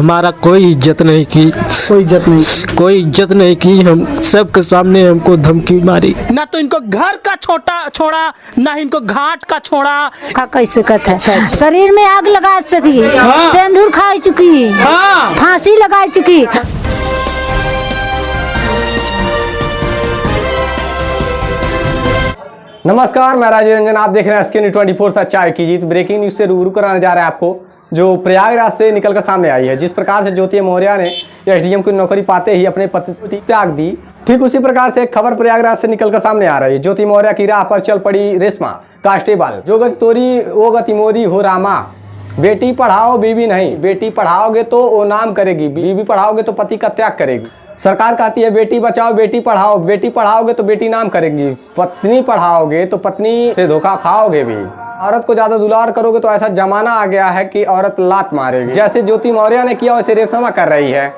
हमारा कोई इज्जत नहीं की, कोई इज्जत नहीं की। कोई इज्जत नहीं की। हम सबके सामने हमको धमकी मारी। ना तो इनको घर का छोटा छोड़ा, ना इनको घाट का छोड़ा। का कैसे कथा शरीर में आग लगा सकी, सिंदूर खा चुकी, फांसी लगा चुकी। नमस्कार, मैं राजीव रंजन, आप देख रहे हैं SK News 24 सच्चाई की जीत। ब्रेकिंग न्यूज से रूबरू कराने जा रहे हैं आपको, जो प्रयागराज से निकलकर सामने आई है। जिस प्रकार से ज्योति मौर्य ने SDM की नौकरी पाते ही अपने पति को त्याग दी, ठीक उसी प्रकार से एक खबर प्रयागराज से निकलकर सामने आ रही है। ज्योति मौर्य की राह पर चल पड़ी रेशमा कांस्टेबल। जो गति तोरी वो गति मोरी हो रामा। बेटी पढ़ाओ बीवी नहीं, बेटी पढ़ाओगे तो वो नाम करेगी, बीवी पढ़ाओगे तो पति का त्याग करेगी। सरकार कहती है बेटी बचाओ बेटी पढ़ाओ, बेटी पढ़ाओगे तो बेटी नाम करेगी, पत्नी पढ़ाओगे तो पत्नी से धोखा खाओगे भी। औरत को ज्यादा दुलार करोगे तो ऐसा जमाना आ गया है कि औरत लात मारेगी। जैसे ज्योति मौर्य ने किया वैसे रेशमा कर रही है।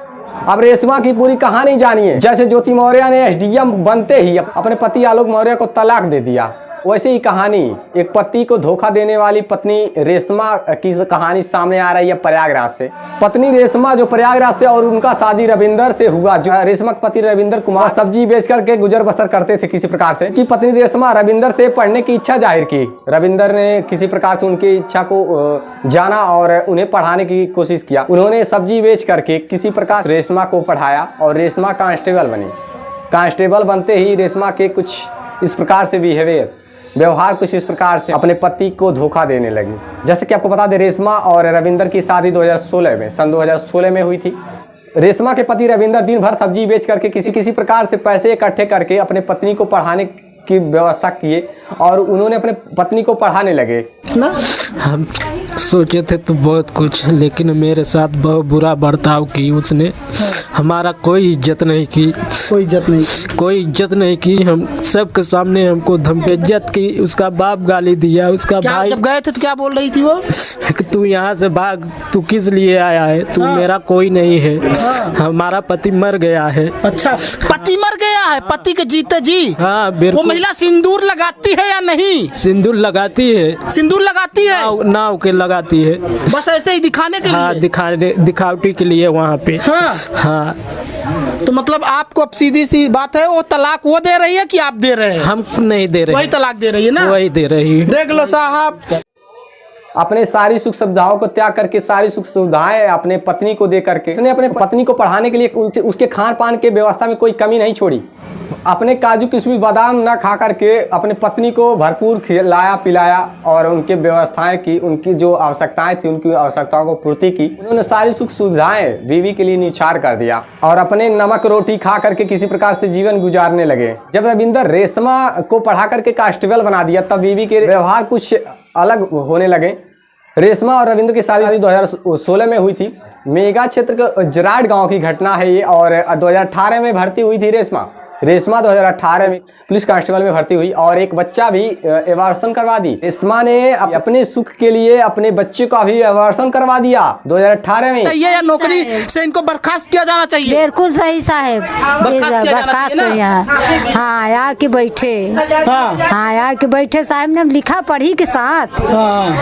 अब रेशमा की पूरी कहानी जानिए। जैसे ज्योति मौर्य ने SDM बनते ही अपने पति आलोक मौर्य को तलाक दे दिया, वैसे ही कहानी एक पति को धोखा देने वाली पत्नी रेशमा की कहानी सामने आ रही है प्रयागराज से। पत्नी रेशमा जो प्रयागराज से, और उनका शादी रविंदर से हुआ। जो रेशमा के पति रविंदर कुमार सब्जी बेच करके गुजर बसर करते थे किसी प्रकार से। कि पत्नी रेशमा रविंदर से पढ़ने की इच्छा जाहिर की। रविंदर ने किसी प्रकार से उनकी इच्छा को जाना और उन्हें पढ़ाने की कोशिश किया। उन्होंने सब्जी बेच करके किसी प्रकार रेशमा को पढ़ाया और रेशमा कांस्टेबल बनी। कांस्टेबल बनते ही रेशमा के कुछ इस प्रकार से व्यवहार कुछ इस प्रकार से अपने पति को धोखा देने लगी। जैसे कि आपको बता दें, रेशमा और रविंदर की शादी 2016 में सन 2016 में हुई थी। रेशमा के पति रविंदर दिन भर सब्जी बेच करके किसी प्रकार से पैसे इकट्ठे करके अपने पत्नी को पढ़ाने की व्यवस्था किए और उन्होंने अपने पत्नी को पढ़ाने लगे ना। हम सोचे थे तो बहुत कुछ, लेकिन मेरे साथ बहुत बुरा बर्ताव की उसने। हमारा कोई इज्जत नहीं की, कोई इज्जत नहीं की। कोई इज्जत नहीं की। हम सबके सामने हमको धमकी इज्जत की। उसका बाप गाली दिया, उसका भाई। जब गए थे तो क्या बोल रही थी वो? कि तू यहाँ से भाग, तू किस लिए आया है, तू मेरा कोई नहीं है। हमारा पति मर गया है। अच्छा, पति मर गया है? पति के जीते जी? हाँ, वो महिला सिंदूर लगाती है या नहीं? सिंदूर लगाती है। सिंदूर लगाती है? नाव के लगाती है, बस ऐसे ही दिखाने के लिए? हाँ, दिखावटी के लिए वहाँ पे। हाँ। तो मतलब आपको अब सीधी सी बात है, वो तलाक वो दे रही है कि आप दे रहे हैं? हम नहीं दे रहे। वही तलाक दे रही है ना? वही दे रही है। देख लो साहब, अपने सारी सुख सुविधाओं को त्याग करके, सारी सुख सुविधाएं अपने पत्नी को दे करके, उसने अपने पत्नी को पढ़ाने के लिए उसके खान पान के व्यवस्था में कोई कमी नहीं छोड़ी। अपने काजू किशमिश बादाम न खा करके अपने पत्नी को भरपूर खिलाया पिलाया और उनके व्यवस्थाएं की, उनकी जो आवश्यकताएं थी उनकी आवश्यकताओं को पूर्ति की। उन्होंने सारी सुख सुविधाएं बीवी के लिए निछार कर दिया और अपने नमक रोटी खा करके किसी प्रकार से जीवन गुजारने लगे। जब रविंदर रेशमा को पढ़ा करके कांस्टेबल बना दिया, तब बीवी के व्यवहार कुछ अलग होने लगे। रेशमा और रविंद्र की शादी 2016 में हुई थी। मेगा क्षेत्र के जराड गांव की घटना है ये। और 2018 में भर्ती हुई थी रेशमा 2018 में पुलिस कांस्टेबल में भर्ती हुई और एक बच्चा भी एबार्शन करवा दी। रेशमा ने अपने सुख के लिए अपने बच्चे का भी एबार्शन करवा दिया 2018 में। चाहिए या नौकरी से इनको बर्खास्त किया जाना चाहिए? बिल्कुल सही साहब, बर्खास्त हाँ यहाँ के बैठे, हाँ यहाँ के बैठे साहब ने लिखा पढ़ी के साथ।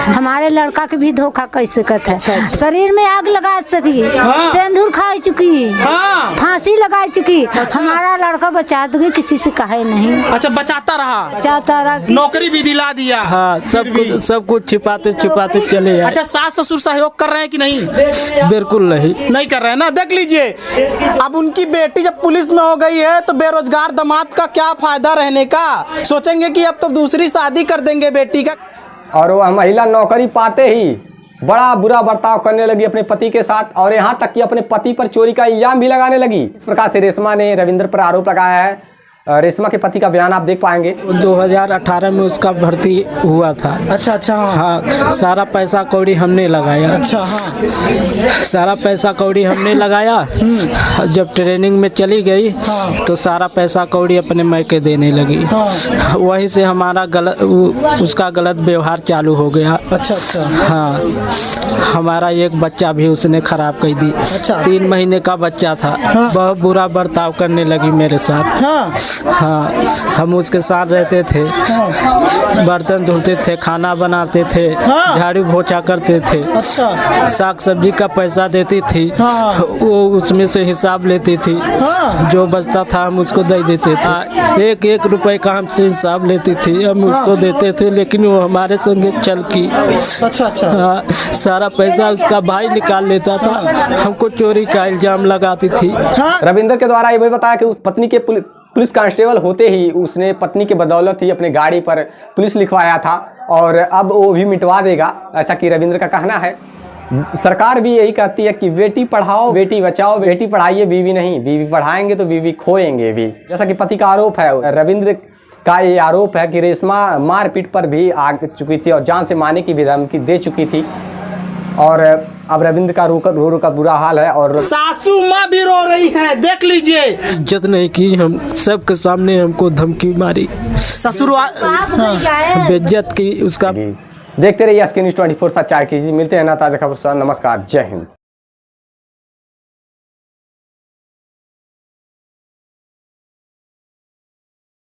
हमारे लड़का के भी धोखा कैसे कथा शरीर में आग लगा सकी, सिंदूर खा चुकी, फांसी लगा चुकी। हमारा लड़का बचा दोगे, किसी से कहे नहीं। अच्छा, बचाता रहा, नौकरी भी दिला दिया। हाँ, सब कुछ छिपाते चले आए। अच्छा, सास ससुर सहयोग कर रहे हैं कि नहीं? बिल्कुल नहीं कर रहे हैं ना। देख लीजिए, अब उनकी बेटी जब पुलिस में हो गई है तो बेरोजगार दामाद का क्या फायदा रहने का। सोचेंगे कि अब तो दूसरी शादी कर देंगे बेटी का। और वह महिला नौकरी पाते ही बड़ा बुरा बर्ताव करने लगी अपने पति के साथ, और यहाँ तक कि अपने पति पर चोरी का इल्जाम भी लगाने लगी। इस प्रकार से रेशमा ने रविंदर पर आरोप लगाया है। रेशमा के पति का बयान आप देख पाएंगे। 2018 में उसका भर्ती हुआ था। अच्छा हाँ, सारा पैसा कौड़ी हमने लगाया। अच्छा हाँ, सारा पैसा कौड़ी हमने लगाया। जब ट्रेनिंग में चली गई तो सारा पैसा कौड़ी अपने मैके देने लगी। वहीं से हमारा उसका गलत व्यवहार चालू हो गया। अच्छा हाँ, हमारा एक बच्चा भी उसने खराब कर दी। 3 महीने का बच्चा था। बहुत बुरा बर्ताव करने लगी मेरे साथ। हाँ, हम उसके साथ रहते थे, बर्तन धुलते थे, खाना बनाते थे, झाड़ू पोछा करते थे। साग सब्जी का पैसा देती थी, वो उसमें से हिसाब लेती थी, जो बचता था हम उसको दे देते थे। एक एक रुपए का हमसे हिसाब लेती थी, हम उसको देते थे, लेकिन वो हमारे संगे चल की। हाँ, सारा पैसा उसका भाई निकाल लेता था, हमको चोरी का इल्जाम लगाती थी। रविंद्र के द्वारा ये भी बताया कि उस पत्नी के पुलिस कांस्टेबल होते ही उसने पत्नी के बदौलत ही अपने गाड़ी पर पुलिस लिखवाया था और अब वो भी मिटवा देगा, ऐसा कि रविंद्र का कहना है। सरकार भी यही कहती है कि बेटी पढ़ाओ बेटी बचाओ, बेटी पढ़ाइए बीवी नहीं, बीवी पढ़ाएंगे तो बीवी खोएंगे भी, जैसा कि पति का आरोप है। रविंद्र का ये आरोप है कि रेशमा मारपीट पर भी आ चुकी थी और जान से मारने की भी धमकी दे चुकी थी और अब रविंद्र का रो का बुरा हाल है और सासू माँ भी रो रही है, देख लीजिए। इज्जत नहीं की, हम सबके सामने हमको धमकी मारी, ससुर बेइज्जत की उसका। देखते रहिए SK News 24 सच्चाई की। मिलते हैं ना ताज़ा खबर। नमस्कार, जय हिंद।